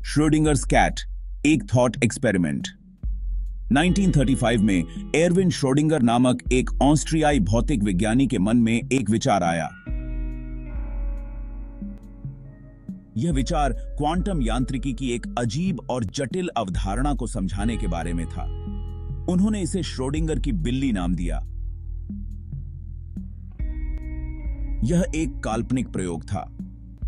Schrödinger's cat, एक thought experiment. 1935 में Irwin Schrodinger नामक एक ऑस्ट्रियाई भौतिक विज्ञानी के मन में एक विचार आया। यह विचार क्वांटम यांत्रिकी की एक अजीब और जटिल अवधारणा को समझाने के बारे में था। उन्होंने इसे श्रोडिंगर की बिल्ली नाम दिया। यह एक काल्पनिक प्रयोग था।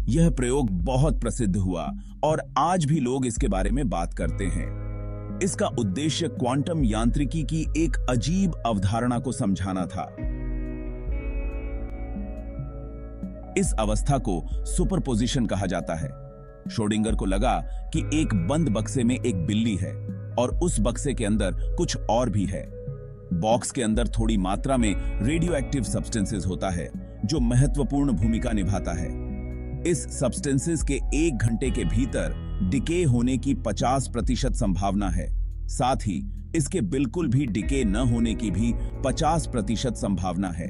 यह प्रयोग बहुत प्रसिद्ध हुआ और आज भी लोग इसके बारे में बात करते हैं। इसका उद्देश्य क्वांटम यांत्रिकी की एक अजीब अवधारणा को समझाना था। इस अवस्था को सुपरपोजिशन कहा जाता है। श्रोडिंगर को लगा कि एक बंद बक्से में एक बिल्ली है और उस बक्से के अंदर कुछ और भी है। बॉक्स के अंदर थोड़ी मात्रा में रेडियो एक्टिव सब्सटेंसेस होता है जो महत्वपूर्ण भूमिका निभाता है। इस सब्सटेंसेस के 1 घंटे के भीतर डिके होने की 50% संभावना है। साथ ही इसके बिल्कुल भी डिके न होने की भी 50% संभावना है।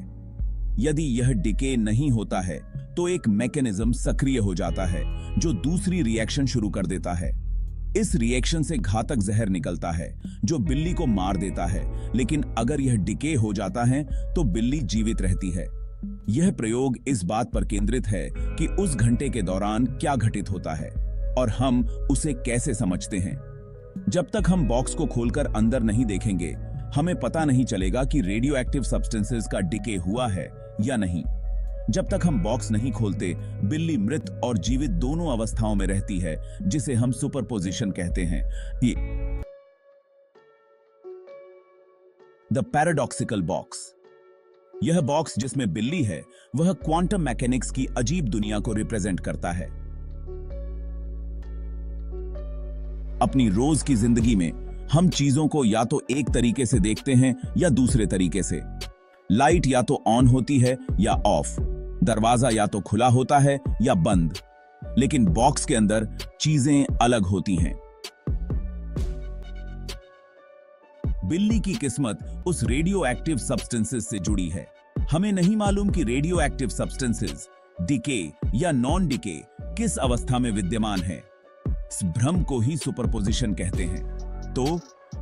यदि यह डिके नहीं होता है तो एक मैकेनिज्म सक्रिय हो जाता है जो दूसरी रिएक्शन शुरू कर देता है। इस रिएक्शन से घातक जहर निकलता है जो बिल्ली को मार देता है, लेकिन अगर यह डिके हो जाता है तो बिल्ली जीवित रहती है। यह प्रयोग इस बात पर केंद्रित है कि उस घंटे के दौरान क्या घटित होता है और हम उसे कैसे समझते हैं। जब तक हम बॉक्स को खोलकर अंदर नहीं देखेंगे, हमें पता नहीं चलेगा कि रेडियो एक्टिव सब्सटेंसेस का डिके हुआ है या नहीं। जब तक हम बॉक्स नहीं खोलते, बिल्ली मृत और जीवित दोनों अवस्थाओं में रहती है, जिसे हम सुपरपोजिशन कहते हैं। The paradoxical box. यह बॉक्स जिसमें बिल्ली है, वह क्वांटम मैकेनिक्स की अजीब दुनिया को रिप्रेजेंट करता है। अपनी रोज की जिंदगी में हम चीजों को या तो एक तरीके से देखते हैं या दूसरे तरीके से। लाइट या तो ऑन होती है या ऑफ, दरवाजा या तो खुला होता है या बंद, लेकिन बॉक्स के अंदर चीजें अलग होती हैं। बिल्ली की किस्मत उस रेडियो एक्टिव सब्सटेंसेस से जुड़ी है। हमें नहीं मालूम कि रेडियो एक्टिव सब्सटेंसेस डिके या नॉन डिके किस अवस्था में विद्यमान है। इस भ्रम को ही सुपरपोजिशन कहते हैं। तो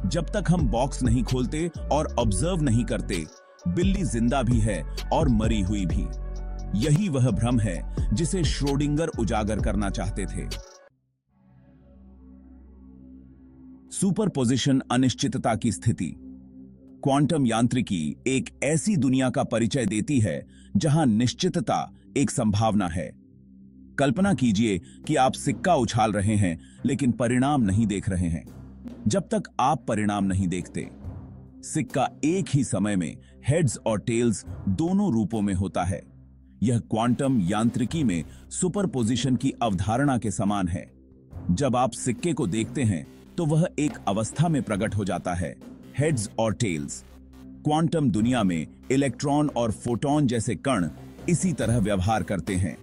जब तक हम बॉक्स नहीं खोलते और ऑब्जर्व नहीं करते, बिल्ली जिंदा भी है और मरी हुई भी। यही वह भ्रम है जिसे श्रोडिंगर उजागर करना चाहते थे। सुपरपोजिशन अनिश्चितता की स्थिति। क्वांटम यांत्रिकी एक ऐसी दुनिया का परिचय देती है जहां निश्चितता एक संभावना है। कल्पना कीजिए कि आप सिक्का उछाल रहे हैं लेकिन परिणाम नहीं देख रहे हैं। जब तक आप परिणाम नहीं देखते, सिक्का एक ही समय में हेड्स और टेल्स दोनों रूपों में होता है। यह क्वांटम यांत्रिकी में सुपरपोजिशन की अवधारणा के समान है। जब आप सिक्के को देखते हैं तो वह एक अवस्था में प्रकट हो जाता है, हेड्स और टेल्स। क्वांटम दुनिया में इलेक्ट्रॉन और फोटॉन जैसे कण इसी तरह व्यवहार करते हैं।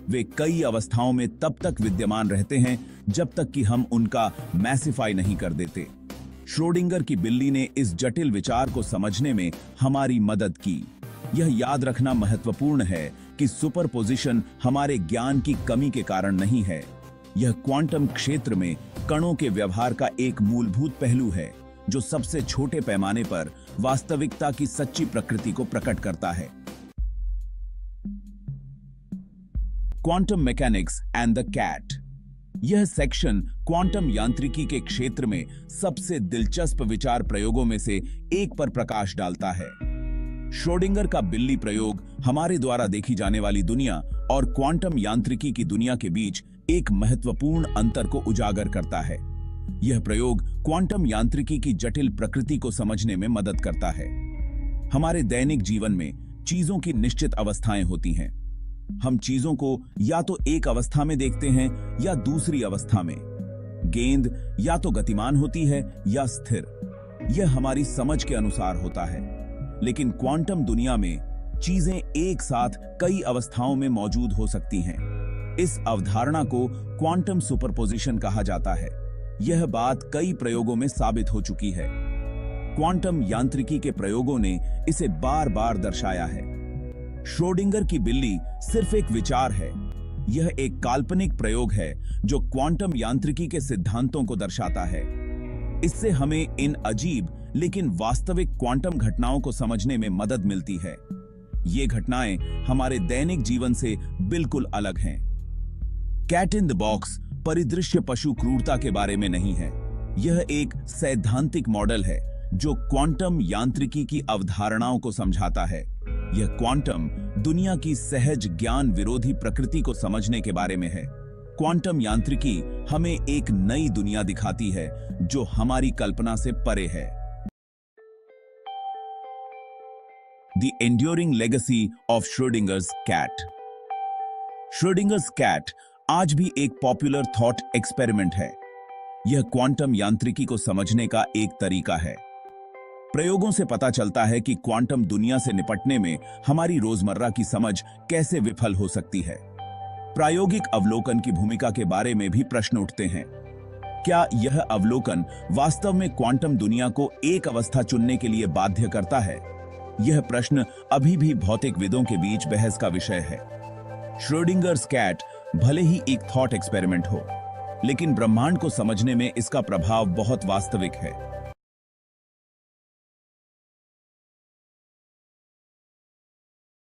वे कई अवस्थाओं में तब तक विद्यमान रहते हैं जब तक कि हम उनका मैसिफाई नहीं कर देते। श्रोडिंगर की बिल्ली ने इस जटिल विचार को समझने में हमारी मदद की। यह याद रखना महत्वपूर्ण है कि सुपरपोजिशन हमारे ज्ञान की कमी के कारण नहीं है। यह क्वांटम क्षेत्र में कणों के व्यवहार का एक मूलभूत पहलू है जो सबसे छोटे पैमाने पर वास्तविकता की सच्ची प्रकृति को प्रकट करता है। Quantum mechanics and the cat. यह सेक्शन क्वांटम यांत्रिकी के क्षेत्र में सबसे दिलचस्प विचार प्रयोगों में से एक पर प्रकाश डालता है। श्रोडिंगर का बिल्ली प्रयोग हमारे द्वारा देखी जाने वाली दुनिया और क्वांटम यांत्रिकी की दुनिया के बीच एक महत्वपूर्ण अंतर को उजागर करता है। यह प्रयोग क्वांटम यांत्रिकी की जटिल प्रकृति को समझने में मदद करता है। हमारे दैनिक जीवन में चीजों की निश्चित अवस्थाएं होती हैं। हम चीजों को या तो एक अवस्था में देखते हैं या दूसरी अवस्था में। गेंद या तो गतिमान होती है या स्थिर। यह हमारी समझ के अनुसार होता है। लेकिन क्वांटम दुनिया में चीजें एक साथ कई अवस्थाओं में मौजूद हो सकती हैं। इस अवधारणा को क्वांटम सुपरपोजिशन कहा जाता है। यह बात कई प्रयोगों में साबित हो चुकी है। क्वांटम यांत्रिकी के प्रयोगों ने इसे बार बार दर्शाया है। श्रोडिंगर की बिल्ली सिर्फ एक विचार है। यह एक काल्पनिक प्रयोग है जो क्वांटम यांत्रिकी के सिद्धांतों को दर्शाता है। इससे हमें इन अजीब लेकिन वास्तविक क्वांटम घटनाओं को समझने में मदद मिलती है। ये घटनाएं हमारे दैनिक जीवन से बिल्कुल अलग हैं। कैट इन द बॉक्स परिदृश्य पशु क्रूरता के बारे में नहीं है। यह एक सैद्धांतिक मॉडल है जो क्वांटम यांत्रिकी की अवधारणाओं को समझाता है। यह क्वांटम दुनिया की सहज ज्ञान विरोधी प्रकृति को समझने के बारे में है। क्वांटम यांत्रिकी हमें एक नई दुनिया दिखाती है जो हमारी कल्पना से परे है। The enduring legacy of Schrödinger's cat. Schrödinger's cat आज भी एक पॉपुलर थॉट एक्सपेरिमेंट है। यह क्वांटम यांत्रिकी को समझने का एक तरीका है। प्रयोगों से पता चलता है कि क्वांटम दुनिया से निपटने में हमारी रोजमर्रा की समझ कैसे विफल हो सकती है। प्रायोगिक अवलोकन की भूमिका के बारे में भी प्रश्न उठते हैं। क्या यह अवलोकन वास्तव में क्वांटम दुनिया को एक अवस्था चुनने के लिए बाध्य करता है? यह प्रश्न अभी भी भौतिकविदों के बीच बहस का विषय है। श्रोडिंगर्स कैट भले ही एक थॉट एक्सपेरिमेंट हो, लेकिन ब्रह्मांड को समझने में इसका प्रभाव बहुत वास्तविक है।